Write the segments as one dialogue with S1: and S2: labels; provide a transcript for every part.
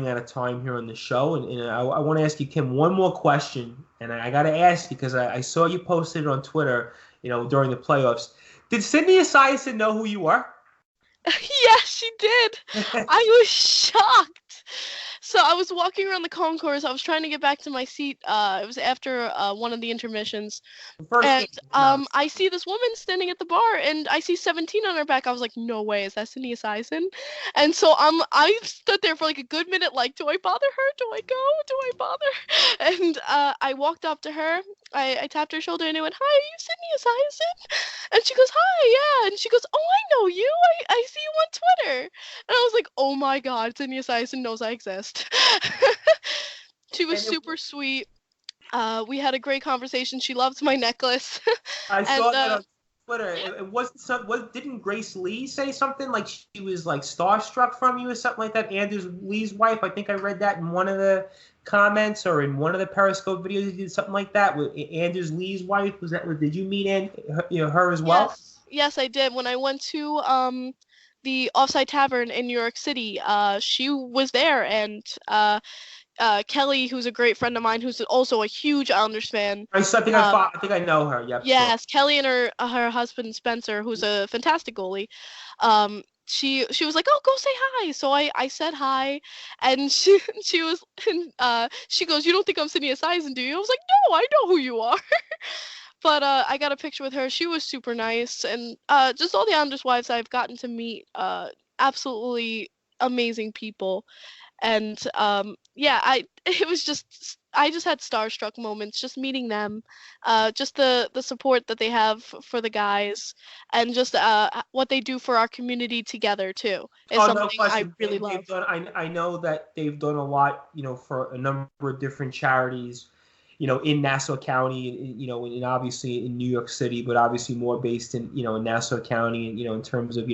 S1: running out of time here on the show, and I want to ask you, Kim, one more question, and I got to ask you because I saw you posted it on Twitter, during the playoffs. Did Sydney Esiason know who you are?
S2: Yeah, she did. I was shocked. So I was walking around the concourse. I was trying to get back to my seat. It was after one of the intermissions.
S1: The first
S2: And
S1: game. No.
S2: I see this woman standing at the bar, and I see 17 on her back. I was like, no way, is that Sydney Esiason? And so I stood there for like a good minute, like, do I bother her? Do I go? Do I bother? And I walked up to her. I tapped her shoulder, and I went, hi, are you Sydney Esiason? And she goes, hi, yeah. And she goes, oh, I know you. I see you on Twitter. And I was like, oh my God, Sydney Esiason knows I exist. She was super sweet. We had a great conversation. She loves my necklace.
S1: I
S2: And
S1: saw that on Twitter. It wasn't didn't Grace Lee say something like she was like starstruck from you or something like that? Anders Lee's wife. I think I read that in one of the comments or in one of the Periscope videos. You did something like that with Anders Lee's wife. Was that? Did you meet her as well?
S2: yes, I did. When I went to the Offside Tavern in New York City, she was there, and Kelly, who's a great friend of mine, who's also a huge Islanders fan.
S1: I think I know her. Yep.
S2: Yes,
S1: Sure.
S2: Kelly and her husband Spencer, who's a fantastic goalie. She was like, "Oh, go say hi." So I said hi, and she was she goes, "You don't think I'm Sydney Esiason, do you?" I was like, "No, I know who you are." But I got a picture with her. She was super nice, and just all the Islanders wives I've gotten to meet, absolutely amazing people. And yeah, it was just I just had starstruck moments just meeting them, just the support that they have for the guys, and just what they do for our community together too is
S1: Oh, no
S2: something I
S1: question.
S2: really love.
S1: I know that they've done a lot, for a number of different charities, in Nassau County, and obviously in New York City, but obviously more based in Nassau County, and, in terms of,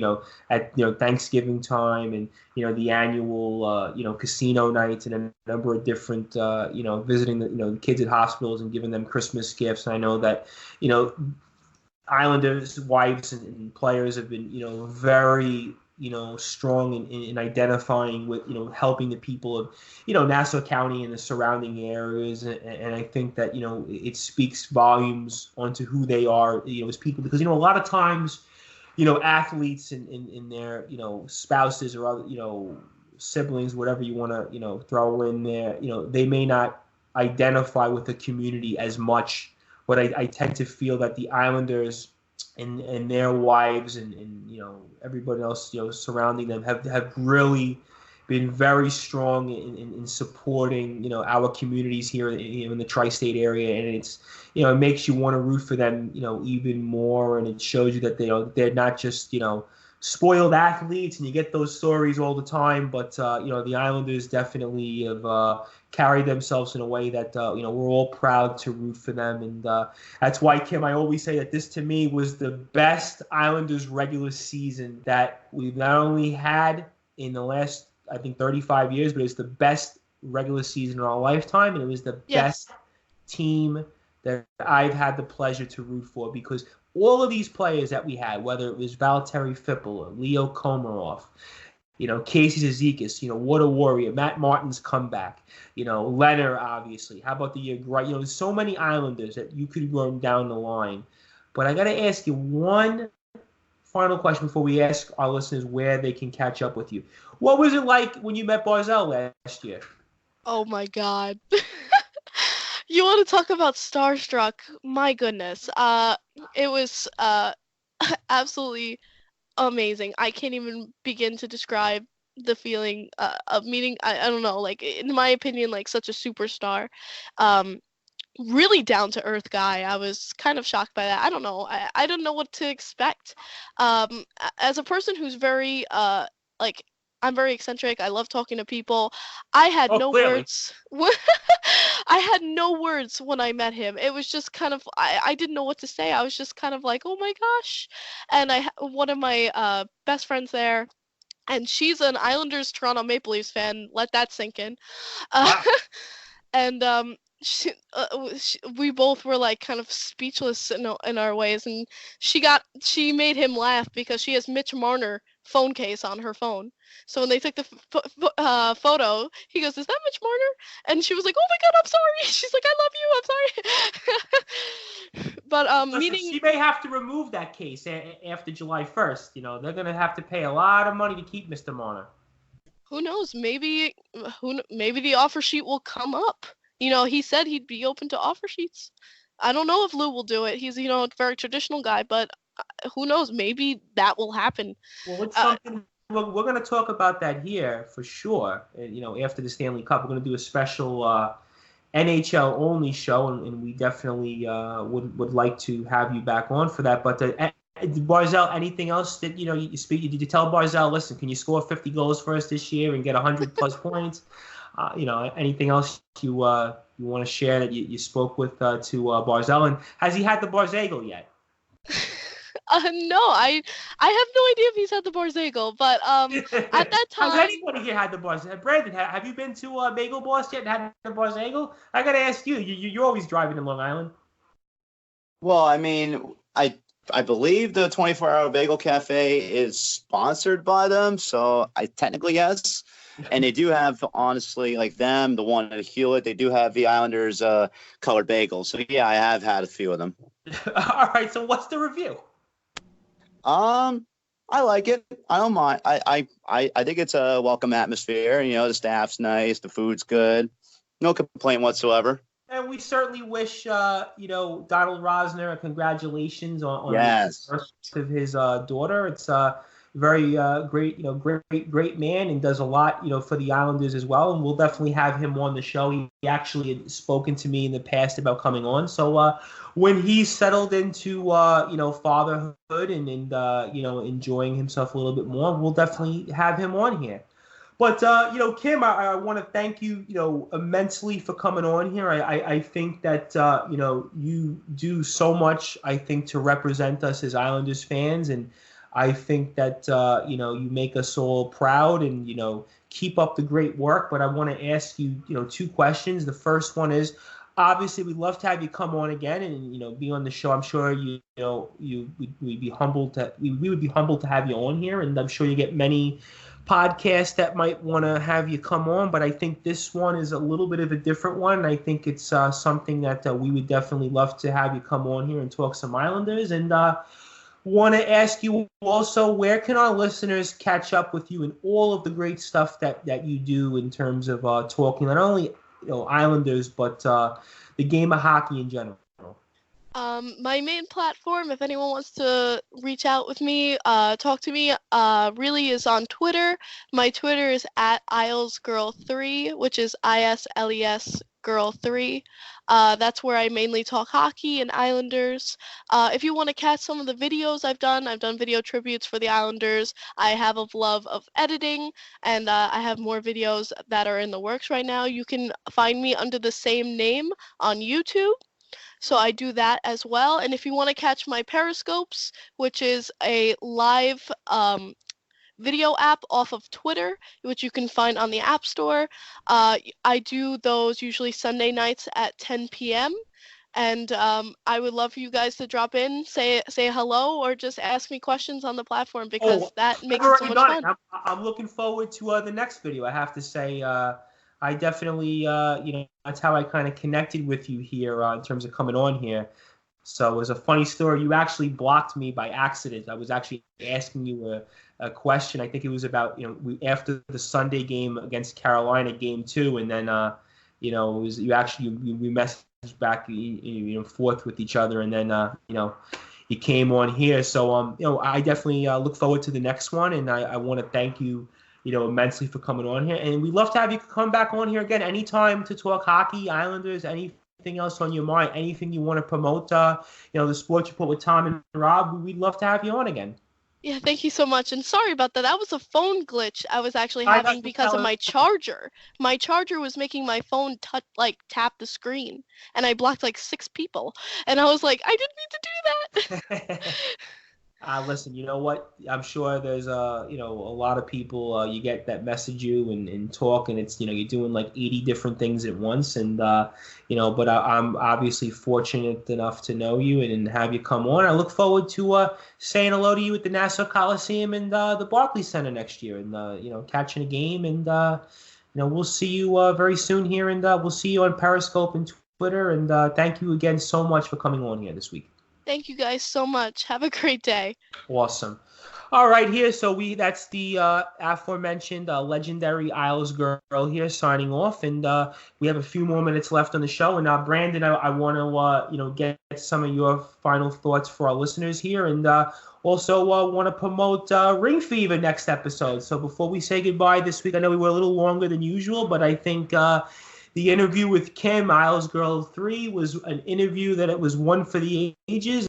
S1: at, Thanksgiving time and, the annual, casino nights and a number of different, visiting the kids at hospitals and giving them Christmas gifts. And I know that, Islanders wives and players have been, very, strong in identifying with, helping the people of, Nassau County and the surrounding areas. And I think that, it speaks volumes onto who they are, as people, because, a lot of times, athletes and their, spouses or other, siblings, whatever you want to, throw in there, they may not identify with the community as much. But I tend to feel that the Islanders and their wives and everybody else surrounding them have really been very strong in supporting our communities here in the tri-state area, and it's it makes you want to root for them even more, and it shows you that they're not just spoiled athletes, and you get those stories all the time, but the Islanders definitely have carried themselves in a way that we're all proud to root for them. And that's why, Kim, I always say that this to me was the best Islanders regular season that we've not only had in the last, I think, 35 years, but it's the best regular season in our lifetime, and it was the best team that I've had the pleasure to root for, because all of these players that we had, whether it was Valtteri Filppula, Leo Komarov, Casey Zizekas, what a warrior, Matt Martin's comeback, Leonard, obviously. How about the year, there's so many Islanders that you could run down the line. But I got to ask you one final question before we ask our listeners where they can catch up with you. What was it like when you met Barzal last year?
S2: Oh my God. You want to talk about starstruck? My goodness. It was absolutely amazing. I can't even begin to describe the feeling of meeting. I don't know, like, in my opinion, like, such a superstar. Um, Really down to earth guy. I was kind of shocked by that. I don't know. I don't know what to expect. As a person who's very like, I'm very eccentric. I love talking to people. I had
S1: Oh,
S2: no
S1: clearly.
S2: words. I had no words when I met him. It was just kind of, I didn't know what to say. I was just kind of like, oh my gosh. And one of my best friends there, and she's an Islanders Toronto Maple Leafs fan. Let that sink in. Uh,
S1: Wow.
S2: and we both were like kind of speechless in our ways, and she made him laugh because she has Mitch Marner phone case on her phone. So when they took the photo, he goes, "Is that Mitch Marner?" And she was like, "Oh my God, I'm sorry." She's like, "I love you. I'm sorry." But
S1: Listen,
S2: meeting.
S1: she may have to remove that case after July 1st. You know, they're going to have to pay a lot of money to keep Mr. Marner.
S2: Who knows? Maybe maybe the offer sheet will come up. He said he'd be open to offer sheets. I don't know if Lou will do it. He's a very traditional guy, but who knows? Maybe that will happen.
S1: Well, it's something we're going to talk about that here for sure. After the Stanley Cup, we're going to do a special NHL only show, and we definitely would like to have you back on for that. But Barzal, anything else that you speak? Did you tell Barzal, listen, can you score 50 goals for us this year and get 100 plus points? Anything else you want to share that you spoke with to Barzal? And has he had the barzagel yet?
S2: No, I have no idea if he's had the barzagel, but at that time,
S1: has anybody here had the barzagel? Brandon, have you been to Bagel Boss yet and had the barzagel? I gotta ask you. You're always driving to Long Island.
S3: Well, I mean, I believe the 24-hour Bagel Cafe is sponsored by them, so I technically yes. And they do have, honestly, like them, the one at Hewlett, they do have the Islanders colored bagels. So yeah, I have had a few of them.
S1: All right, so what's the review?
S3: I like it. I don't mind. I think it's a welcome atmosphere. The staff's nice, the food's good. No complaint whatsoever.
S1: And we certainly wish Donald Rosner congratulations on
S3: yes.
S1: the birth of his daughter. It's very great, great man, and does a lot, for the Islanders as well. And we'll definitely have him on the show. He actually had spoken to me in the past about coming on. So when he's settled into, fatherhood and enjoying himself a little bit more, we'll definitely have him on here. But, Kim, I want to thank you, immensely for coming on here. I think that, you do so much, I think, to represent us as Islanders fans. And I think that, you make us all proud and, keep up the great work. But I want to ask you, two questions. The first one is, obviously, we'd love to have you come on again and, be on the show. I'm sure we'd be humbled we would be humbled to have you on here. And I'm sure you get many podcasts that might want to have you come on. But I think this one is a little bit of a different one. I think it's something that we would definitely love to have you come on here and talk some Islanders. And want to ask you also, where can our listeners catch up with you and all of the great stuff that you do in terms of talking not only Islanders but the game of hockey in general?
S2: My main platform, if anyone wants to reach out with me, talk to me, really is on Twitter. My Twitter is at IslesGirl3, which is ISLES Girl 3. That's where I mainly talk hockey and Islanders. If you want to catch some of the videos I've done video tributes for the Islanders. I have a love of editing, and I have more videos that are in the works right now. You can find me under the same name on YouTube. So I do that as well. And if you want to catch my Periscopes, which is a live video app off of Twitter, which you can find on the App Store. I do those usually Sunday nights at 10 p.m. And I would love for you guys to drop in, say hello, or just ask me questions on the platform, because that makes it so much fun.
S1: I'm looking forward to the next video. I have to say, I definitely, that's how I kind of connected with you here in terms of coming on here. So it was a funny story. You actually blocked me by accident. I was actually asking you a question. I think it was about, after the Sunday game against Carolina, game 2, and then, it was we messaged back, forth with each other, and then, you came on here. So, I definitely look forward to the next one, and I want to thank you, immensely for coming on here. And we'd love to have you come back on here again anytime to talk hockey, Islanders, anything else on your mind, anything you want to promote, the sports report with Tom and Rob. We'd love to have you on again.
S2: Yeah, thank you so much. And sorry about that. That was a phone glitch I was actually having because of my charger. My charger was making my phone tap the screen, and I blocked 6 people. And I was like, I didn't mean to do that.
S1: Listen, you know what? I'm sure there's a lot of people you get that message you and talk, and it's you're doing like 80 different things at once, and but I'm obviously fortunate enough to know you and have you come on. I look forward to saying hello to you at the Nassau Coliseum and the Barclays Center next year, and catching a game, and we'll see you very soon here, and we'll see you on Periscope and Twitter, and thank you again so much for coming on here this week.
S2: Thank you guys so much. Have a great day.
S1: Awesome. All right, here. So that's the aforementioned legendary Isles girl here signing off, and we have a few more minutes left on the show. And Brandon, I want to get some of your final thoughts for our listeners here, and also want to promote Ring Fever next episode. So before we say goodbye this week, I know we were a little longer than usual, but I think the interview with Kim, Isles Girl 3, was an interview that it was one for the ages.